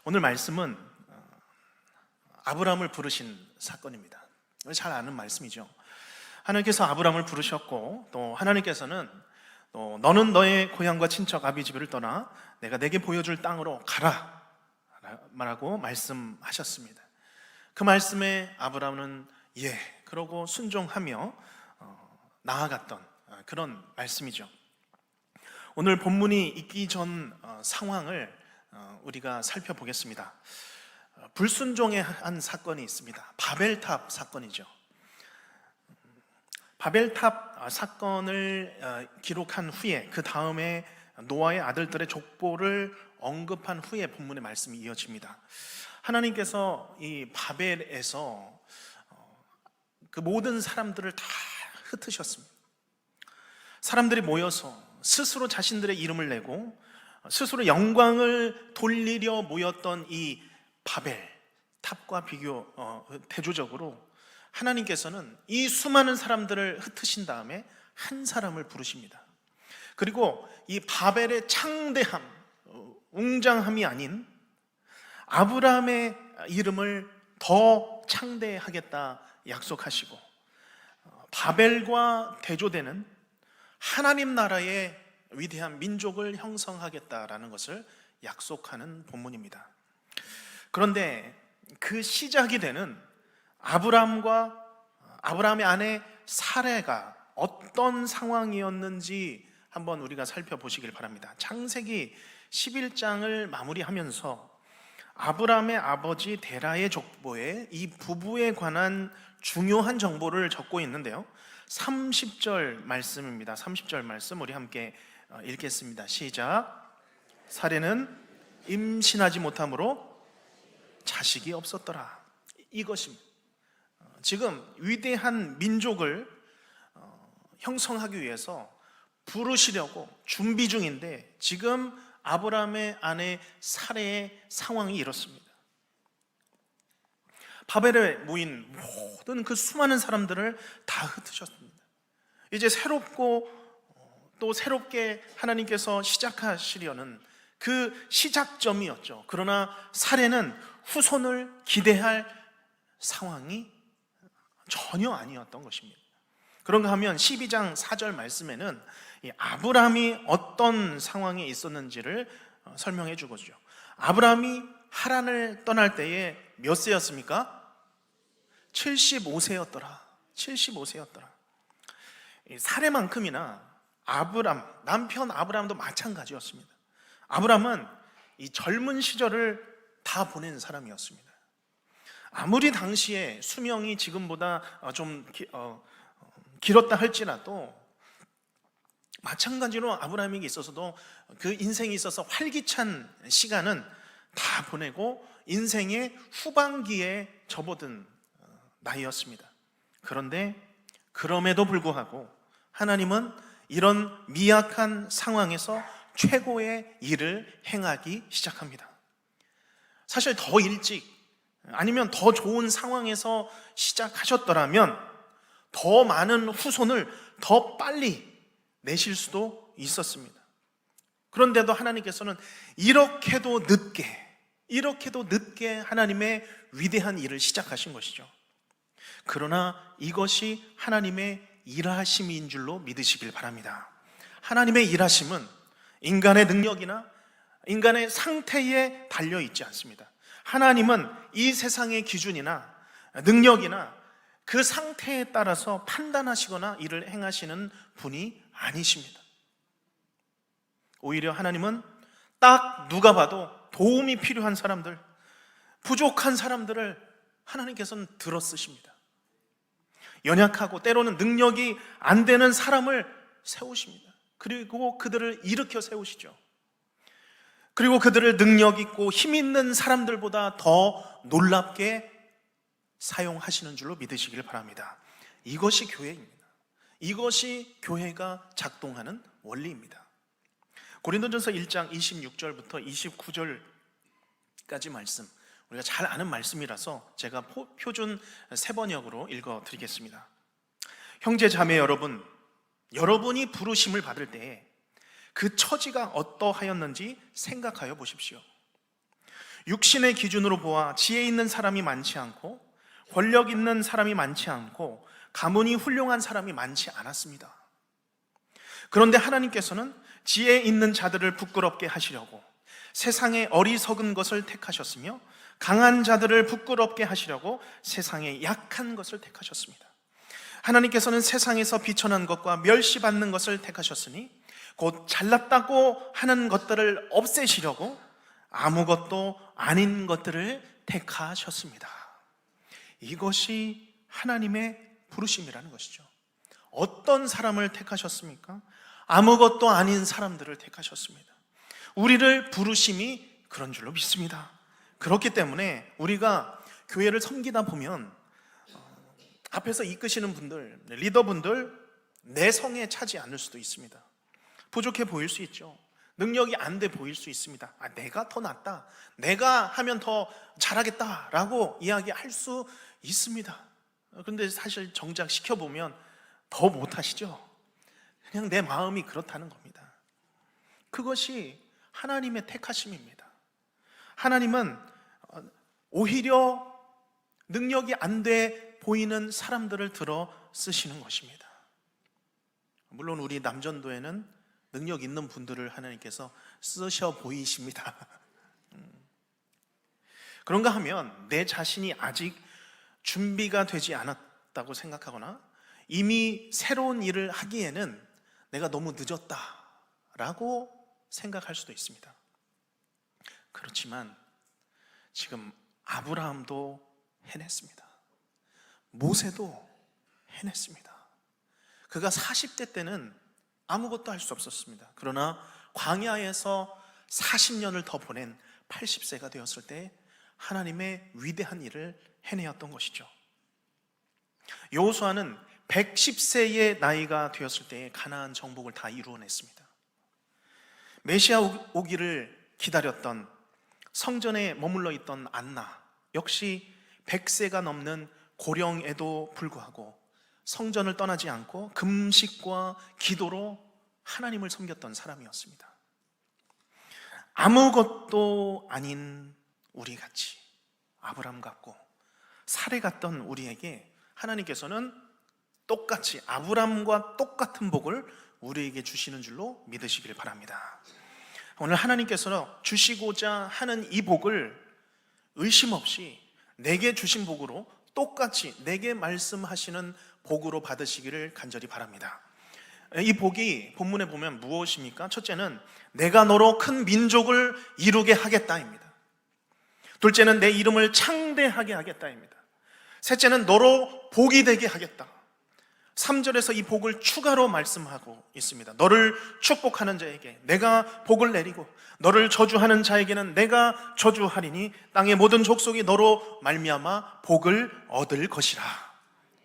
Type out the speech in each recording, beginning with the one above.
오늘 말씀은 아브라함을 부르신 사건입니다. 잘 아는 말씀이죠. 하나님께서 아브라함을 부르셨고, 또 하나님께서는 또 너는 너의 고향과 친척 아비 집을 떠나 내가 내게 보여줄 땅으로 가라 라고 말씀하셨습니다. 그 말씀에 아브라함은 그러고 순종하며 나아갔던 그런 말씀이죠. 오늘 본문이 있기 전 상황을 우리가 살펴보겠습니다. 불순종의 한 사건이 있습니다. 바벨탑 사건이죠. 바벨탑 사건을 기록한 후에 그 다음에 노아의 아들들의 족보를 언급한 후에 본문의 말씀이 이어집니다. 하나님께서 이 바벨에서 그 모든 사람들을 다 흩으셨습니다. 사람들이 모여서 스스로 자신들의 이름을 내고 스스로 영광을 돌리려 모였던 이 바벨 탑과 대조적으로 하나님께서는 이 수많은 사람들을 흩으신 다음에 한 사람을 부르십니다. 그리고 이 바벨의 창대함, 웅장함이 아닌 아브라함의 이름을 더 창대하겠다 약속하시고, 바벨과 대조되는 하나님 나라의 위대한 민족을 형성하겠다라는 것을 약속하는 본문입니다. 그런데 그 시작이 되는 아브라함의 아내 사레가 어떤 상황이었는지 한번 우리가 살펴보시길 바랍니다. 창세기 11장을 마무리하면서 아브라함의 아버지 데라의 족보에 이 부부에 관한 중요한 정보를 적고 있는데요, 30절 말씀입니다. 30절 말씀 우리 함께 읽겠습니다. 시작. 사레는 임신하지 못함으로 자식이 없었더라. 이것입니다. 지금 위대한 민족을 형성하기 위해서 부르시려고 준비 중인데, 지금 아브라함의 아내 사레의 상황이 이렇습니다. 바벨에 모인 모든 그 수많은 사람들을 다 흩으셨습니다. 이제 새롭게 하나님께서 시작하시려는 그 시작점이었죠. 그러나 사레는 후손을 기대할 상황이 전혀 아니었던 것입니다. 그런가 하면 12장 4절 말씀에는 이 아브라함이 어떤 상황에 있었는지를 설명해 주거든요. 아브라함이 하란을 떠날 때에 몇 세였습니까? 75세였더라. 75세였더라. 사레만큼이나 남편 아브라함도 마찬가지였습니다. 아브라함은 이 젊은 시절을 다 보낸 사람이었습니다. 아무리 당시에 수명이 지금보다 좀 길었다 할지라도, 마찬가지로 아브라함에게 있어서도 그 인생에 있어서 활기찬 시간은 다 보내고 인생의 후반기에 접어든 나이였습니다. 그런데 그럼에도 불구하고 하나님은 이런 미약한 상황에서 최고의 일을 행하기 시작합니다. 사실 더 일찍 아니면 더 좋은 상황에서 시작하셨더라면 더 많은 후손을 더 빨리 내실 수도 있었습니다. 그런데도 하나님께서는 이렇게도 늦게 하나님의 위대한 일을 시작하신 것이죠. 그러나 이것이 하나님의 일하심인 줄로 믿으시길 바랍니다. 하나님의 일하심은 인간의 능력이나 인간의 상태에 달려 있지 않습니다. 하나님은 이 세상의 기준이나 능력이나 그 상태에 따라서 판단하시거나 일을 행하시는 분이 아니십니다. 오히려 하나님은 딱 누가 봐도 도움이 필요한 사람들, 부족한 사람들을 하나님께서는 들어 쓰십니다. 연약하고 때로는 능력이 안 되는 사람을 세우십니다. 그리고 그들을 일으켜 세우시죠. 그리고 그들을 능력 있고 힘 있는 사람들보다 더 놀랍게 사용하시는 줄로 믿으시길 바랍니다. 이것이 교회입니다. 이것이 교회가 작동하는 원리입니다. 고린도전서 1장 26절부터 29절까지 말씀, 우리가 잘 아는 말씀이라서 제가 표준 세번역으로 읽어드리겠습니다. 형제 자매 여러분, 여러분이 부르심을 받을 때에 그 처지가 어떠하였는지 생각하여 보십시오. 육신의 기준으로 보아 지혜 있는 사람이 많지 않고 권력 있는 사람이 많지 않고 가문이 훌륭한 사람이 많지 않았습니다. 그런데 하나님께서는 지혜 있는 자들을 부끄럽게 하시려고 세상의 어리석은 것을 택하셨으며 강한 자들을 부끄럽게 하시려고 세상의 약한 것을 택하셨습니다. 하나님께서는 세상에서 비천한 것과 멸시받는 것을 택하셨으니 곧 잘났다고 하는 것들을 없애시려고 아무것도 아닌 것들을 택하셨습니다. 이것이 하나님의 부르심이라는 것이죠. 어떤 사람을 택하셨습니까? 아무것도 아닌 사람들을 택하셨습니다. 우리를 부르심이 그런 줄로 믿습니다. 그렇기 때문에 우리가 교회를 섬기다 보면 앞에서 이끄시는 분들, 리더분들 내성에 차지 않을 수도 있습니다. 부족해 보일 수 있죠. 능력이 안 돼 보일 수 있습니다. 내가 더 낫다, 내가 하면 더 잘하겠다라고 이야기할 수 있습니다. 그런데 사실 정작 시켜보면 더 못하시죠. 그냥 내 마음이 그렇다는 겁니다. 그것이 하나님의 택하심입니다. 하나님은 오히려 능력이 안 돼 보이는 사람들을 들어 쓰시는 것입니다. 물론 우리 남전도에는 능력 있는 분들을 하나님께서 쓰셔 보이십니다. 그런가 하면 내 자신이 아직 준비가 되지 않았다고 생각하거나 이미 새로운 일을 하기에는 내가 너무 늦었다라고 생각할 수도 있습니다. 그렇지만 지금 아브라함도 해냈습니다. 모세도 해냈습니다. 그가 40대 때는 아무것도 할 수 없었습니다. 그러나 광야에서 40년을 더 보낸 80세가 되었을 때 하나님의 위대한 일을 해내었던 것이죠. 여호수아는 110세의 나이가 되었을 때 가나안 정복을 다 이루어냈습니다. 메시아 오기를 기다렸던 성전에 머물러 있던 안나 역시 100세가 넘는 고령에도 불구하고 성전을 떠나지 않고 금식과 기도로 하나님을 섬겼던 사람이었습니다. 아무것도 아닌 우리같이 아브라함 같고 사례 같던 우리에게 하나님께서는 똑같이 아브라함과 똑같은 복을 우리에게 주시는 줄로 믿으시길 바랍니다. 오늘 하나님께서 주시고자 하는 이 복을 의심 없이 내게 주신 복으로 똑같이 내게 말씀하시는 복으로 받으시기를 간절히 바랍니다. 이 복이 본문에 보면 무엇입니까? 첫째는 내가 너로 큰 민족을 이루게 하겠다입니다. 둘째는 내 이름을 창대하게 하겠다입니다. 셋째는 너로 복이 되게 하겠다. 3절에서 이 복을 추가로 말씀하고 있습니다. 너를 축복하는 자에게 내가 복을 내리고 너를 저주하는 자에게는 내가 저주하리니 땅의 모든 족속이 너로 말미암아 복을 얻을 것이라.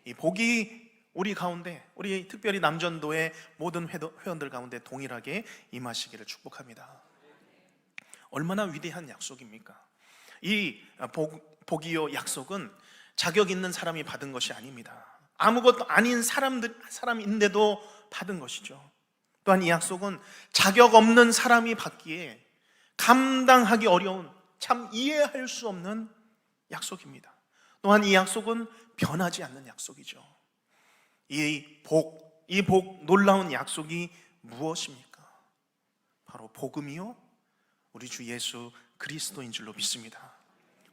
이 복이 우리 가운데, 우리 특별히 남전도의 모든 회원들 가운데 동일하게 임하시기를 축복합니다. 얼마나 위대한 약속입니까? 이 복이요 약속은 자격 있는 사람이 받은 것이 아닙니다. 아무것도 아닌 사람인데도 받은 것이죠. 또한 이 약속은 자격 없는 사람이 받기에 감당하기 어려운, 참 이해할 수 없는 약속입니다. 또한 이 약속은 변하지 않는 약속이죠. 이 복 놀라운 약속이 무엇입니까? 바로 복음이요 우리 주 예수 그리스도인 줄로 믿습니다.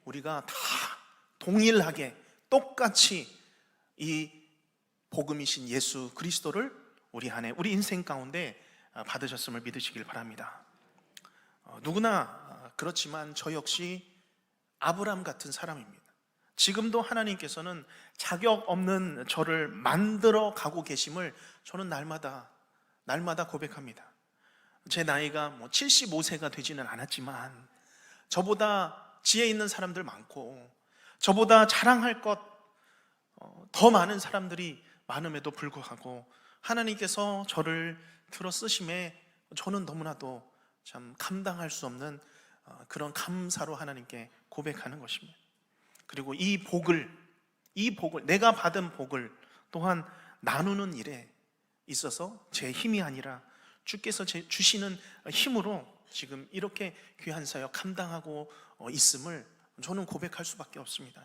우리가 다 동일하게 똑같이 이 복음이신 예수 그리스도를 우리 안에, 우리 인생 가운데 받으셨음을 믿으시길 바랍니다. 누구나 그렇지만 저 역시 아브라함 같은 사람입니다. 지금도 하나님께서는 자격 없는 저를 만들어 가고 계심을 저는 날마다 고백합니다. 제 나이가 75세가 되지는 않았지만 저보다 지혜 있는 사람들 많고 저보다 자랑할 것 더 많은 사람들이 많음에도 불구하고 하나님께서 저를 들어 쓰심에 저는 너무나도 참 감당할 수 없는 그런 감사로 하나님께 고백하는 것입니다. 그리고 이 복을 내가 받은 복을 또한 나누는 일에 있어서 제 힘이 아니라 주께서 주시는 힘으로 지금 이렇게 귀한 사역 감당하고 있음을 저는 고백할 수밖에 없습니다.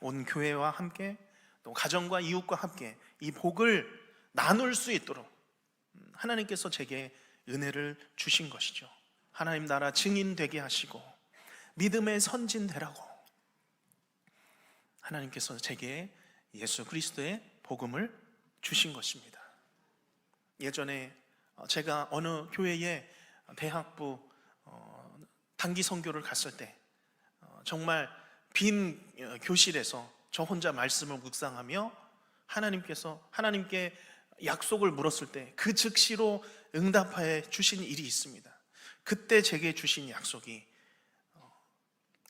온 교회와 함께 또 가정과 이웃과 함께 이 복을 나눌 수 있도록 하나님께서 제게 은혜를 주신 것이죠. 하나님 나라 증인 되게 하시고 믿음의 선진 되라고 하나님께서 제게 예수 그리스도의 복음을 주신 것입니다. 예전에 제가 어느 교회에 대학부 단기 선교를 갔을 때 정말 빈 교실에서 저 혼자 말씀을 묵상하며 하나님께 약속을 물었을 때 그 즉시로 응답하여 주신 일이 있습니다. 그때 제게 주신 약속이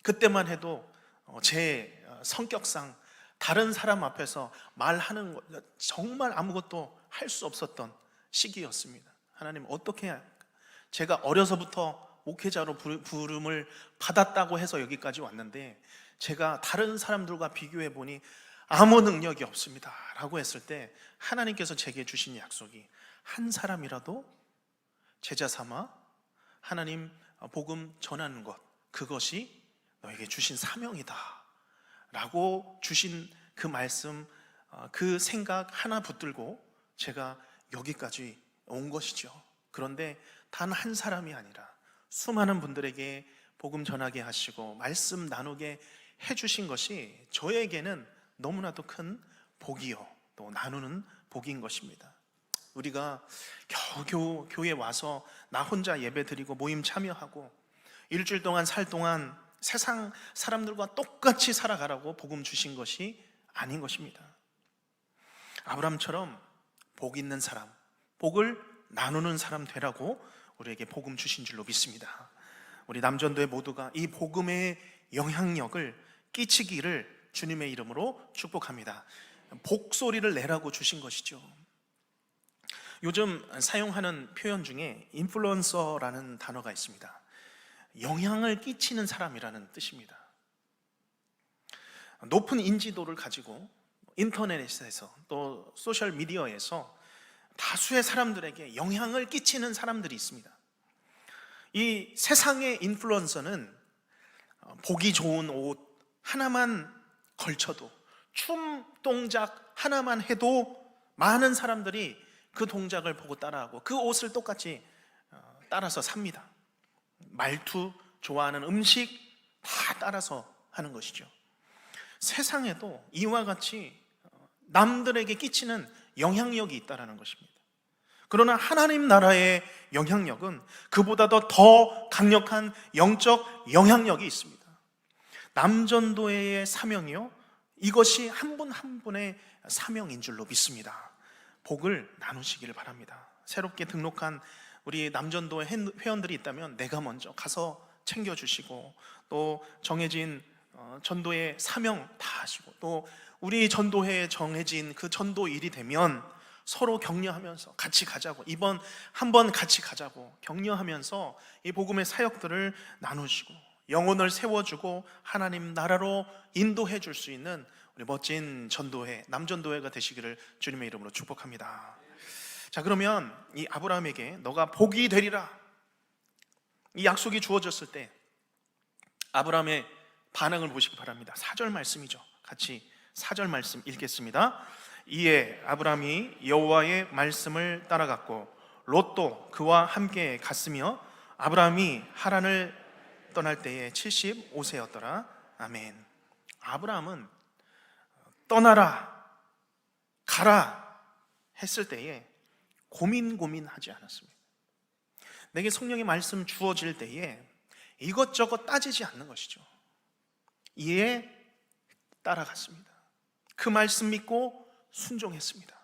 그때만 해도 제 성격상 다른 사람 앞에서 말하는 것 정말 아무것도 할 수 없었던 시기였습니다. 하나님 어떻게 제가 어려서부터 목회자로 부름을 받았다고 해서 여기까지 왔는데 제가 다른 사람들과 비교해 보니 아무 능력이 없습니다 라고 했을 때 하나님께서 제게 주신 약속이 한 사람이라도 제자 삼아 하나님 복음 전하는 것, 그것이 너에게 주신 사명이다 라고 주신 그 말씀, 그 생각 하나 붙들고 제가 여기까지 온 것이죠. 그런데 단 한 사람이 아니라 수많은 분들에게 복음 전하게 하시고 말씀 나누게 해주신 것이 저에게는 너무나도 큰 복이요 또 나누는 복인 것입니다. 우리가 겨우 교회에 와서 나 혼자 예배 드리고 모임 참여하고 일주일 동안 살 동안 세상 사람들과 똑같이 살아가라고 복음 주신 것이 아닌 것입니다. 아브라함처럼 복 있는 사람, 복을 나누는 사람 되라고 우리에게 복음 주신 줄로 믿습니다. 우리 남전도회 모두가 이 복음의 영향력을 끼치기를 주님의 이름으로 축복합니다. 복소리를 내라고 주신 것이죠. 요즘 사용하는 표현 중에 인플루언서라는 단어가 있습니다. 영향을 끼치는 사람이라는 뜻입니다. 높은 인지도를 가지고 인터넷에서 또 소셜미디어에서 다수의 사람들에게 영향을 끼치는 사람들이 있습니다. 이 세상의 인플루언서는 보기 좋은 옷 하나만 걸쳐도, 춤 동작 하나만 해도 많은 사람들이 그 동작을 보고 따라하고 그 옷을 똑같이 따라서 삽니다. 말투, 좋아하는 음식 다 따라서 하는 것이죠. 세상에도 이와 같이 남들에게 끼치는 영향력이 있다는 것입니다. 그러나 하나님 나라의 영향력은 그보다도 더 강력한 영적 영향력이 있습니다. 남전도회의 사명이요, 이것이 한 분 한 분의 사명인 줄로 믿습니다. 복을 나누시기를 바랍니다. 새롭게 등록한 우리 남전도회 회원들이 있다면 내가 먼저 가서 챙겨주시고 또 정해진 전도의 사명 다 하시고 또 우리 전도회에 정해진 그 전도일이 되면 서로 격려하면서 같이 가자고, 이번 한번 같이 가자고 격려하면서 이 복음의 사역들을 나누시고 영혼을 세워주고 하나님 나라로 인도해 줄 수 있는 우리 멋진 전도회, 남전도회가 되시기를 주님의 이름으로 축복합니다. 자, 그러면 이 아브라함에게 너가 복이 되리라, 이 약속이 주어졌을 때 아브라함의 반응을 보시기 바랍니다. 4절 말씀이죠. 같이 4절 말씀 읽겠습니다. 이에 아브라함이 여호와의 말씀을 따라갔고 롯도 그와 함께 갔으며 아브라함이 하란을 떠날 때에 75세였더라. 아멘. 아브라함은 떠나라, 가라 했을 때에 고민하지 않았습니다. 내게 성령의 말씀 주어질 때에 이것저것 따지지 않는 것이죠. 이에 따라갔습니다. 그 말씀 믿고 순종했습니다.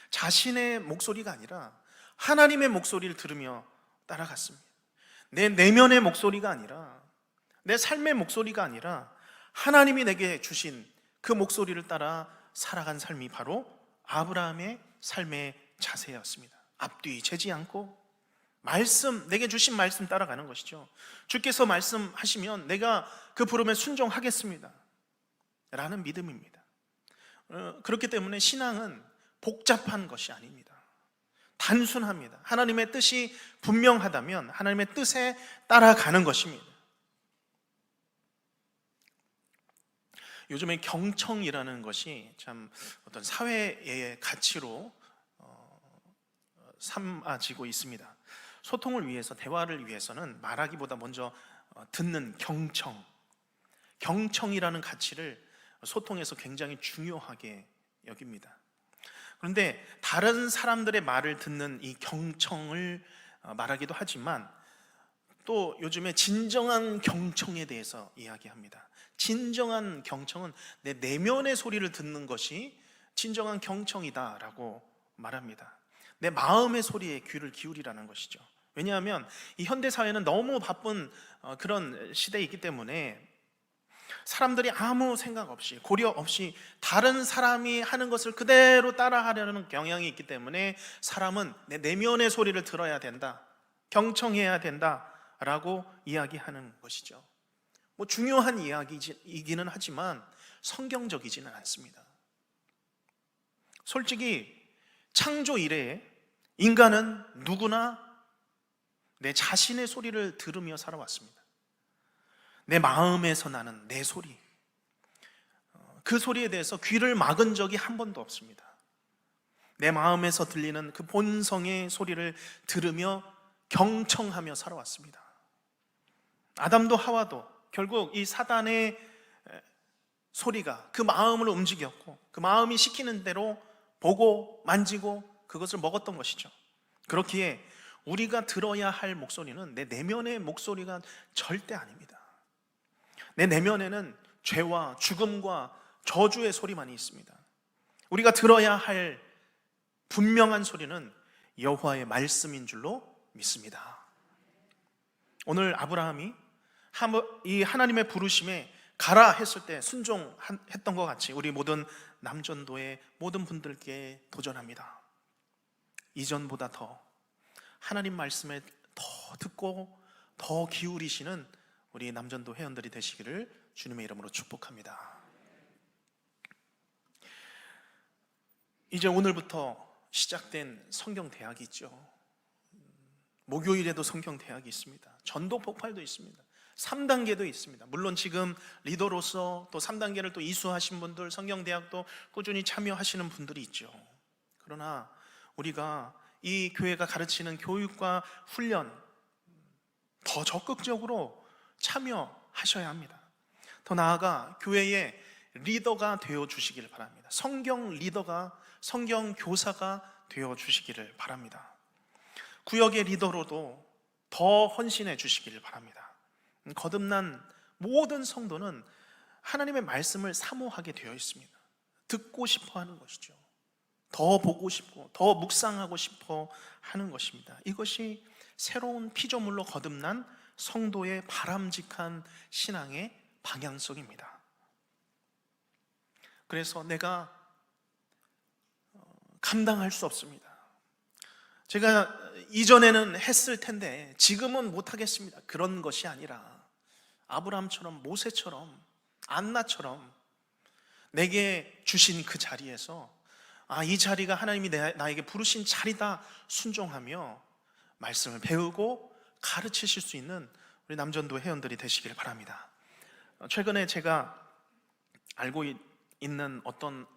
자신의 목소리가 아니라 하나님의 목소리를 들으며 따라갔습니다. 내 내면의 목소리가 아니라, 내 삶의 목소리가 아니라 하나님이 내게 주신 그 목소리를 따라 살아간 삶이 바로 아브라함의 삶의 자세였습니다. 앞뒤 재지 않고 말씀, 내게 주신 말씀 따라가는 것이죠. 주께서 말씀하시면 내가 그 부름에 순종하겠습니다 라는 믿음입니다. 그렇기 때문에 신앙은 복잡한 것이 아닙니다. 단순합니다. 하나님의 뜻이 분명하다면 하나님의 뜻에 따라가는 것입니다. 요즘에 경청이라는 것이 참 어떤 사회의 가치로 삼아지고 있습니다. 소통을 위해서, 대화를 위해서는 말하기보다 먼저 듣는 경청이라는 가치를 소통에서 굉장히 중요하게 여깁니다. 그런데 다른 사람들의 말을 듣는 이 경청을 말하기도 하지만, 또 요즘에 진정한 경청에 대해서 이야기합니다. 진정한 경청은 내 내면의 소리를 듣는 것이 진정한 경청이다라고 말합니다. 내 마음의 소리에 귀를 기울이라는 것이죠. 왜냐하면 이 현대 사회는 너무 바쁜 그런 시대이기 때문에 사람들이 아무 생각 없이, 고려 없이 다른 사람이 하는 것을 그대로 따라하려는 경향이 있기 때문에 사람은 내 내면의 소리를 들어야 된다, 경청해야 된다라고 이야기하는 것이죠. 뭐 중요한 이야기이기는 하지만 성경적이지는 않습니다. 솔직히 창조 이래에 인간은 누구나 내 자신의 소리를 들으며 살아왔습니다. 내 마음에서 나는 내 소리, 그 소리에 대해서 귀를 막은 적이 한 번도 없습니다. 내 마음에서 들리는 그 본성의 소리를 들으며 경청하며 살아왔습니다. 아담도 하와도 결국 이 사단의 소리가 그 마음을 움직였고, 그 마음이 시키는 대로 보고 만지고 그것을 먹었던 것이죠. 그렇기에 우리가 들어야 할 목소리는 내 내면의 목소리가 절대 아닙니다. 내 내면에는 죄와 죽음과 저주의 소리만이 있습니다. 우리가 들어야 할 분명한 소리는 여호와의 말씀인 줄로 믿습니다. 오늘 아브라함이 이 하나님의 부르심에 가라 했을 때 순종했던 것 같이 우리 모든 남전도의 모든 분들께 도전합니다. 이전보다 더 하나님 말씀에 더 듣고 더 기울이시는 우리 남전도 회원들이 되시기를 주님의 이름으로 축복합니다. 이제 오늘부터 시작된 성경대학이 있죠. 목요일에도 성경대학이 있습니다. 전도 폭발도 있습니다. 3단계도 있습니다. 물론 지금 리더로서 또 3단계를 또 이수하신 분들, 성경대학도 꾸준히 참여하시는 분들이 있죠. 그러나 우리가 이 교회가 가르치는 교육과 훈련 더 적극적으로 참여하셔야 합니다. 더 나아가 교회의 리더가 되어 주시기를 바랍니다. 성경 리더가, 성경 교사가 되어 주시기를 바랍니다. 구역의 리더로도 더 헌신해 주시기를 바랍니다. 거듭난 모든 성도는 하나님의 말씀을 사모하게 되어 있습니다. 듣고 싶어 하는 것이죠. 더 보고 싶고 더 묵상하고 싶어 하는 것입니다. 이것이 새로운 피조물로 거듭난 성도의 바람직한 신앙의 방향성입니다. 그래서 내가 감당할 수 없습니다. 제가 이전에는 했을 텐데 지금은 못하겠습니다. 그런 것이 아니라 아브라함처럼, 모세처럼, 안나처럼 내게 주신 그 자리에서 이 자리가 하나님이 나에게 부르신 자리다 순종하며 말씀을 배우고 가르치실 수 있는 우리 남전도 회원들이 되시길 바랍니다. 최근에 제가 알고 있는 어떤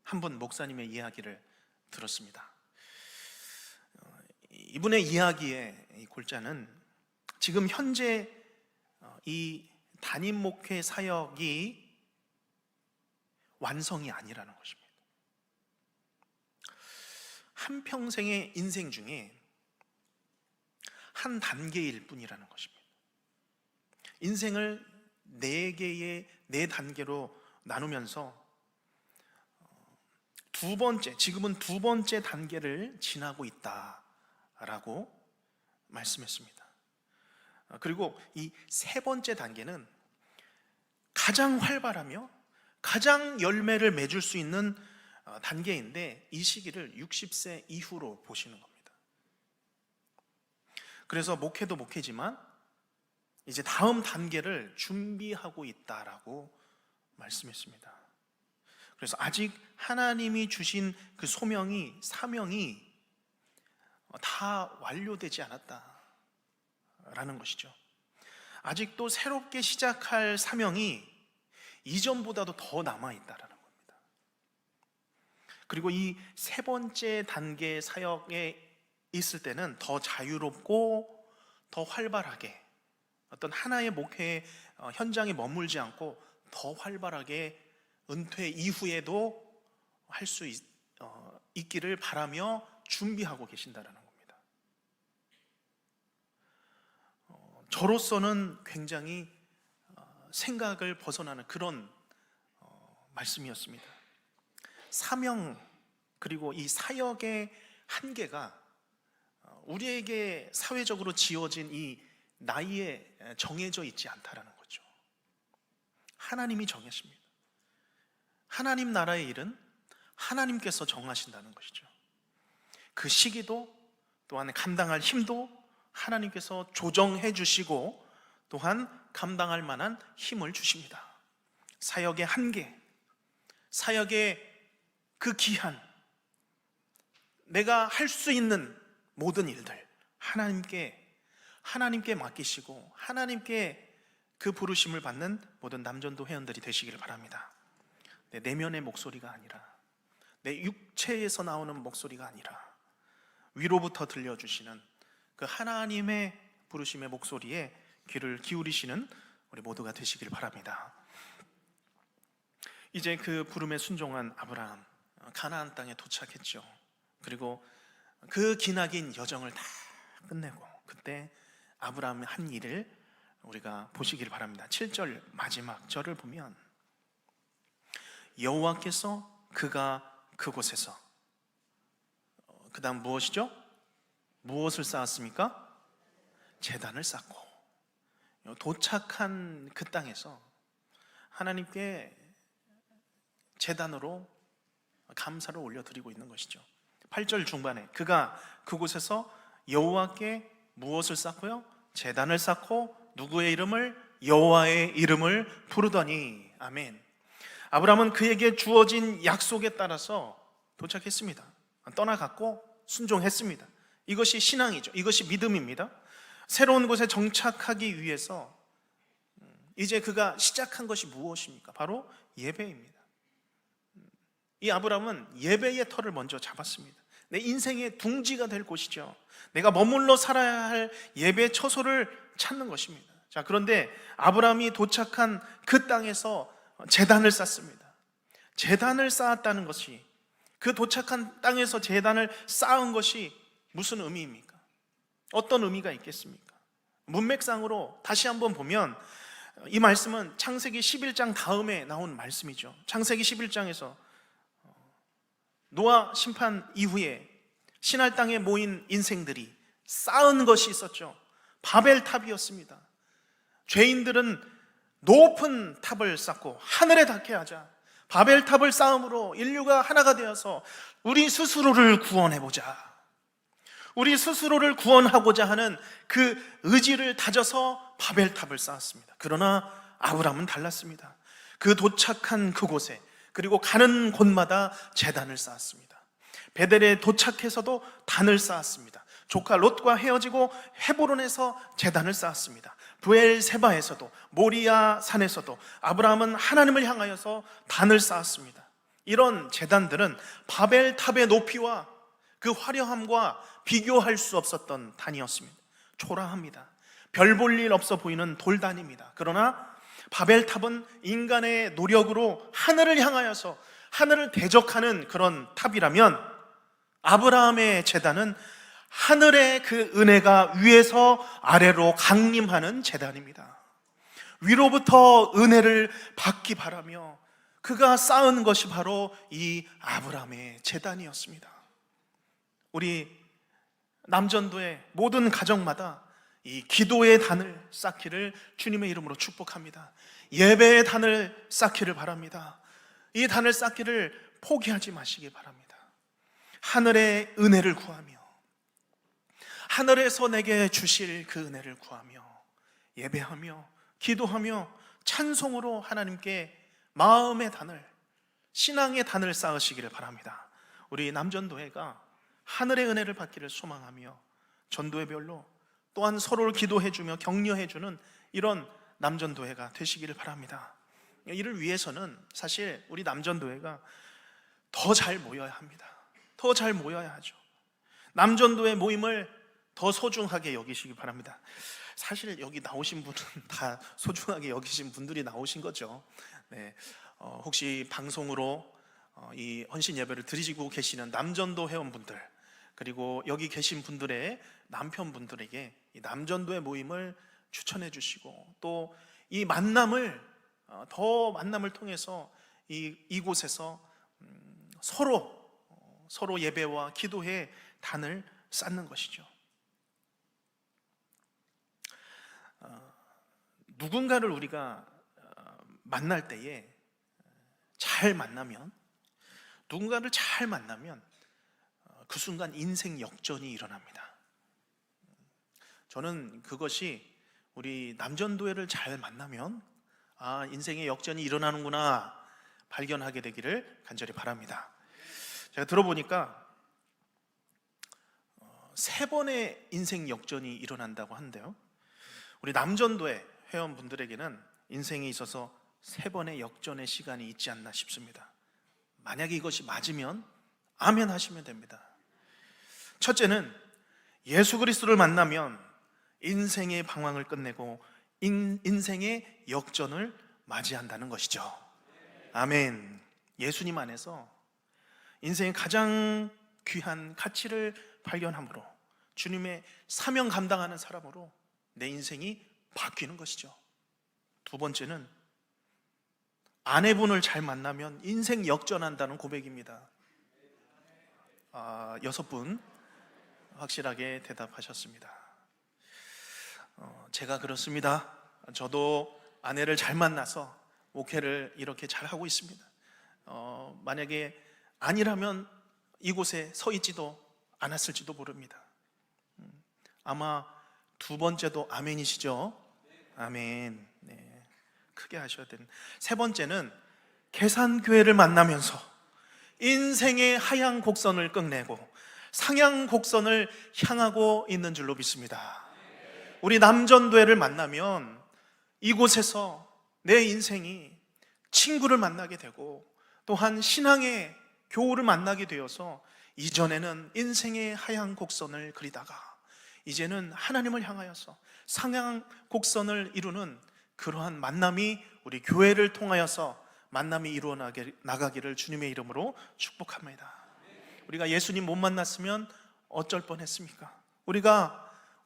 한 분 목사님의 이야기를 들었습니다. 이분의 이야기의 골자는 지금 현재 이 담임 목회 사역이 완성이 아니라는 것입니다. 한평생의 인생 중에 한 단계일 뿐이라는 것입니다. 인생을 네 단계로 나누면서 지금은 두 번째 단계를 지나고 있다라고 말씀했습니다. 그리고 이 세 번째 단계는 가장 활발하며 가장 열매를 맺을 수 있는 단계인데, 이 시기를 60세 이후로 보시는 겁니다. 그래서 목회도 목회지만 이제 다음 단계를 준비하고 있다라고 말씀했습니다. 그래서 아직 하나님이 주신 그 사명이 다 완료되지 않았다라는 것이죠. 아직도 새롭게 시작할 사명이 이전보다도 더 남아있다라는 겁니다. 그리고 이 세 번째 단계 사역에 있을 때는 더 자유롭고 더 활발하게, 어떤 하나의 목회 현장에 머물지 않고 더 활발하게 은퇴 이후에도 할 수 있기를 바라며 준비하고 계신다는 겁니다. 저로서는 굉장히 생각을 벗어나는 그런 말씀이었습니다. 사명 그리고 이 사역의 한계가 우리에게 사회적으로 지어진 이 나이에 정해져 있지 않다라는 거죠. 하나님이 정하십니다. 하나님 나라의 일은 하나님께서 정하신다는 것이죠. 그 시기도 또한 감당할 힘도 하나님께서 조정해 주시고 또한 감당할 만한 힘을 주십니다. 사역의 한계, 사역의 그 기한, 내가 할 수 있는 모든 일들 하나님께 맡기시고 하나님께 그 부르심을 받는 모든 남전도 회원들이 되시기를 바랍니다. 내 내면의 목소리가 아니라, 내 육체에서 나오는 목소리가 아니라 위로부터 들려주시는 그 하나님의 부르심의 목소리에 귀를 기울이시는 우리 모두가 되시길 바랍니다. 이제 그 부름에 순종한 아브라함, 가나안 땅에 도착했죠. 그리고 그 기나긴 여정을 다 끝내고 그때 아브라함의 한 일을 우리가 보시길 바랍니다. 7절 마지막 절을 보면 여호와께서 그가 그곳에서, 그 다음 무엇이죠? 무엇을 쌓았습니까? 제단을 쌓고, 도착한 그 땅에서 하나님께 제단으로 감사를 올려드리고 있는 것이죠. 8절 중반에 그가 그곳에서 여호와께 무엇을 쌓고요? 제단을 쌓고 누구의 이름을? 여호와의 이름을 부르더니. 아멘. 아브라함은 그에게 주어진 약속에 따라서 도착했습니다. 떠나갔고 순종했습니다. 이것이 신앙이죠. 이것이 믿음입니다. 새로운 곳에 정착하기 위해서 이제 그가 시작한 것이 무엇입니까? 바로 예배입니다. 이 아브라함은 예배의 터를 먼저 잡았습니다. 내 인생의 둥지가 될 곳이죠. 내가 머물러 살아야 할 예배 처소를 찾는 것입니다. 자, 그런데 아브라함이 도착한 그 땅에서 제단을 쌓습니다. 제단을 쌓았다는 것이, 그 도착한 땅에서 제단을 쌓은 것이 무슨 의미입니까? 어떤 의미가 있겠습니까? 문맥상으로 다시 한번 보면 이 말씀은 창세기 11장 다음에 나온 말씀이죠. 창세기 11장에서 노아 심판 이후에 신할 땅에 모인 인생들이 쌓은 것이 있었죠. 바벨탑이었습니다. 죄인들은 높은 탑을 쌓고 하늘에 닿게 하자, 바벨탑을 쌓음으로 인류가 하나가 되어서 우리 스스로를 구원해보자, 우리 스스로를 구원하고자 하는 그 의지를 다져서 바벨탑을 쌓았습니다. 그러나 아브라함은 달랐습니다. 그 도착한 그곳에, 그리고 가는 곳마다 제단을 쌓았습니다. 베델에 도착해서도 단을 쌓았습니다. 조카 롯과 헤어지고 헤브론에서 제단을 쌓았습니다. 브엘세바에서도, 모리아 산에서도 아브라함은 하나님을 향하여서 단을 쌓았습니다. 이런 제단들은 바벨탑의 높이와 그 화려함과 비교할 수 없었던 단이었습니다. 초라합니다. 별 볼 일 없어 보이는 돌단입니다. 그러나 바벨탑은 인간의 노력으로 하늘을 향하여서 하늘을 대적하는 그런 탑이라면, 아브라함의 제단은 하늘의 그 은혜가 위에서 아래로 강림하는 제단입니다. 위로부터 은혜를 받기 바라며 그가 쌓은 것이 바로 이 아브라함의 제단이었습니다. 우리 남전도의 모든 가정마다 이 기도의 단을 쌓기를 주님의 이름으로 축복합니다. 예배의 단을 쌓기를 바랍니다. 이 단을 쌓기를 포기하지 마시기 바랍니다. 하늘의 은혜를 구하며, 하늘에서 내게 주실 그 은혜를 구하며 예배하며 기도하며 찬송으로 하나님께 마음의 단을, 신앙의 단을 쌓으시기를 바랍니다. 우리 남전도회가 하늘의 은혜를 받기를 소망하며 전도회별로 또한 서로를 기도해주며 격려해주는 이런 남전도회가 되시기를 바랍니다. 이를 위해서는 사실 우리 남전도회가 더 잘 모여야 합니다. 더 잘 모여야 하죠. 남전도회 모임을 더 소중하게 여기시기 바랍니다. 사실 여기 나오신 분은 다 소중하게 여기신 분들이 나오신 거죠. 네, 혹시 방송으로 이 헌신 예배를 드리시고 계시는 남전도 회원분들, 그리고 여기 계신 분들의 남편분들에게 이 남전도의 모임을 추천해 주시고, 또 이 만남을 더 만남을 통해서 이곳에서 서로 예배와 기도의 단을 쌓는 것이죠. 누군가를 우리가 만날 때에 누군가를 잘 만나면 그 순간 인생 역전이 일어납니다. 저는 그것이 우리 남전도회를 잘 만나면 인생의 역전이 일어나는구나 발견하게 되기를 간절히 바랍니다. 제가 들어보니까 3번의 인생 역전이 일어난다고 하는데요, 우리 남전도회 회원분들에게는 인생에 있어서 3번의 역전의 시간이 있지 않나 싶습니다. 만약에 이것이 맞으면 아멘 하시면 됩니다. 첫째는 예수 그리스도를 만나면 인생의 방황을 끝내고 인생의 역전을 맞이한다는 것이죠. 아멘. 예수님 안에서 인생의 가장 귀한 가치를 발견함으로 주님의 사명 감당하는 사람으로 내 인생이 바뀌는 것이죠. 두 번째는 아내분을 잘 만나면 인생 역전한다는 고백입니다. 6분 확실하게 대답하셨습니다. 제가 그렇습니다. 저도 아내를 잘 만나서 목회를 이렇게 잘 하고 있습니다. 만약에 아니라면 이곳에 서 있지도 않았을지도 모릅니다. 아마 두 번째도 아멘이시죠? 아멘. 네, 크게 하셔야 되는. 세 번째는 계산교회를 만나면서 인생의 하향 곡선을 끝내고 상향 곡선을 향하고 있는 줄로 믿습니다. 우리 남전도회를 만나면 이곳에서 내 인생이 친구를 만나게 되고 또한 신앙의 교우를 만나게 되어서 이전에는 인생의 하향 곡선을 그리다가 이제는 하나님을 향하여서 상향 곡선을 이루는 그러한 만남이 우리 교회를 통하여서 만남이 이루어 나가기를 주님의 이름으로 축복합니다. 우리가 예수님 못 만났으면 어쩔 뻔했습니까?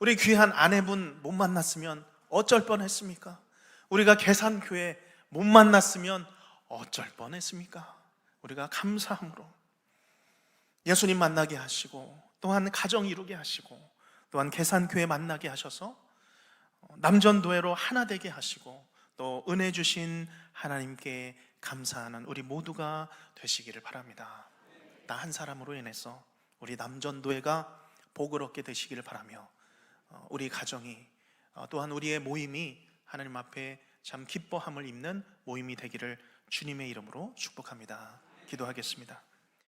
우리 귀한 아내분 못 만났으면 어쩔 뻔했습니까? 우리가 계산교회 못 만났으면 어쩔 뻔했습니까? 우리가 감사함으로 예수님 만나게 하시고 또한 가정 이루게 하시고 또한 계산교회 만나게 하셔서 남전도회로 하나 되게 하시고 또 은혜 주신 하나님께 감사하는 우리 모두가 되시기를 바랍니다. 나 한 사람으로 인해서 우리 남전도회가 복을 얻게 되시기를 바라며 우리 가정이 또한 우리의 모임이 하나님 앞에 참 기뻐함을 입는 모임이 되기를 주님의 이름으로 축복합니다. 기도하겠습니다.